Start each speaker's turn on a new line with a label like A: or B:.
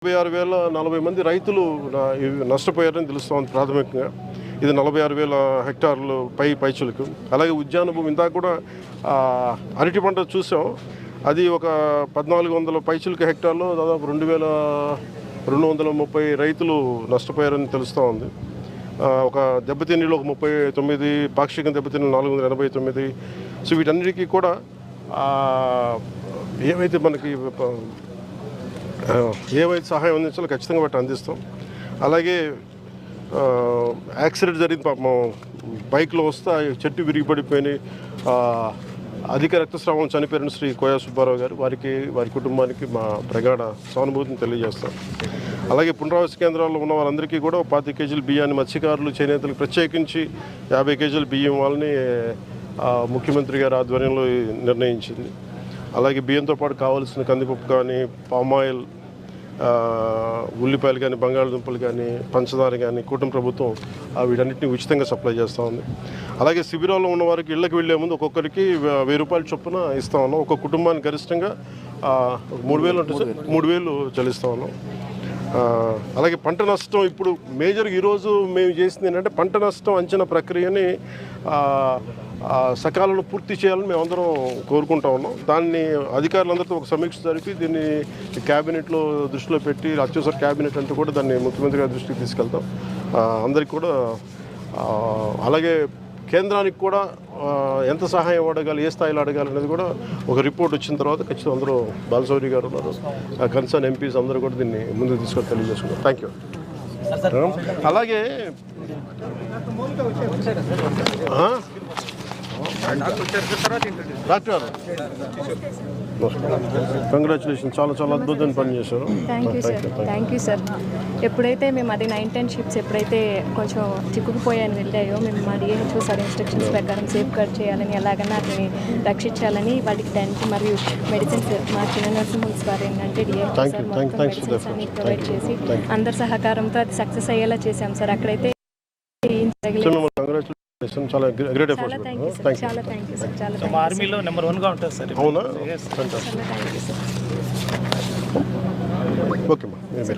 A: 46,040 మంది రైతులు నష్టపోయారని తెలుస్తోంది ప్రాథమికంగా. ఇది 46,000 హెక్టార్లు పైచులకు. అలాగే ఉద్యాన భూమి ఇందాక కూడా అరటి పంట చూసాం. అది ఒక 1,400 పైచులకు హెక్టార్లో దాదాపు 2,230 రైతులు నష్టపోయారని తెలుస్తూ ఉంది. ఒక దెబ్బతిన్నీళ్ళు ఒక 39, పాక్షికంగా దెబ్బతిన్న 489. సో వీటన్నిటికీ కూడా ఏవైతే మనకి సహాయం అందించాలో ఖచ్చితంగా వాటి అందిస్తాం. అలాగే యాక్సిడెంట్ జరిగింది పాపం, బైక్లో వస్తే చెట్టు విరిగి పడిపోయి అధిక రక్తస్రావం చనిపోయిన శ్రీ కోయా సుబ్బారావు గారు, వారి కుటుంబానికి మా ప్రగాఢ సానుభూతిని తెలియజేస్తాం. అలాగే పునరావాస కేంద్రాల్లో ఉన్న వారందరికీ కూడా 25 కేజీల బియ్యాన్ని మత్స్యకారులు, చేనేతలకు ప్రత్యేకించి 50 కేజీల బియ్యం వాళ్ళని ముఖ్యమంత్రి గారి ఆధ్వర్యంలో నిర్ణయించింది. అలాగే బియ్యంతో పాటు కావాల్సిన కందిపప్పు కానీ, పామాయిల్, ఉల్లిపాయలు కానీ, బంగాళదుంపలు కానీ, పంచదార కానీ కూటమి ప్రభుత్వం వీటన్నిటిని ఉచితంగా సప్లై చేస్తూ ఉంది. అలాగే శిబిరాల్లో ఉన్న వారికి ఇళ్లకు వెళ్లే ముందు ఒక్కొక్కరికి 1,000 రూపాయల చొప్పున ఇస్తూ ఉన్నాం. ఒక్కొక్క కుటుంబానికి గరిష్టంగా 3,000 ఉంటుంది, 3,000 చెల్లిస్తూ ఉన్నాం. అలాగే పంట నష్టం ఇప్పుడు మేజర్గా ఈరోజు మేము చేసింది ఏంటంటే పంట నష్టం అంచనా ప్రక్రియని సకాలంలో పూర్తి చేయాలని మేమందరం కోరుకుంటా ఉన్నాం. దాన్ని అధికారులందరితో ఒక సమీక్ష జరిపి దీన్ని క్యాబినెట్లో దృష్టిలో పెట్టి, అత్యవసర క్యాబినెట్ అంటూ కూడా దాన్ని ముఖ్యమంత్రి గారి దృష్టికి తీసుకెళ్తాం అందరికీ కూడా. అలాగే కేంద్రానికి కూడా ఎంత సహాయం అడగాలి, ఏ స్థాయిలో అడగాలి అనేది కూడా ఒక రిపోర్ట్ వచ్చిన తర్వాత ఖచ్చితంగా అందరూ, బాలశౌరి గారు ఉన్నారు, కన్సర్న్ ఎంపీస్ అందరూ కూడా దీన్ని ముందుకు తీసుకొని తెలియజేసుకున్నారు. Thank you. అలాగే డాక్టర్ కంగ్రాచులేషన్, చాలా చాలా అద్భుతమైన పని చేశారు.
B: Thank you sir. ఎప్పుడైతే మేము అది 9 10 ఎప్పుడైతే కొంచెం చిక్కుకుపోయాని వెళ్ళాయో, మేము మా డిహెచ్ఓ సార్ ఇన్స్ట్రక్షన్స్ ప్రకారం సేఫ్ గార్డ్ చేయాలని, ఎలాగన్నా వాటిని రక్షించాలని వాటికి టెంట్ మరియు మెడిసిన్స్ మా చిన్న నర్సింహోమ్స్ వారు ఏంటంటే డిహెచ్ఓ సార్ మెడిసిన్స్ అన్ని ప్రొవైడ్ చేసి అందరి సహకారంతో అది సక్సెస్ అయ్యేలా చేశాం సార్. అక్కడైతే
A: చాలా గ్రేట్
B: చాలా థ్యాంక్ యూ సార్. చాలా థ్యాంక్ యూ సార్. చాలా
C: ఆర్మీలో నెంబర్ 1గా ఉంటుంది సార్.
A: అవునా?
B: చాలా థ్యాంక్ యూ సార్.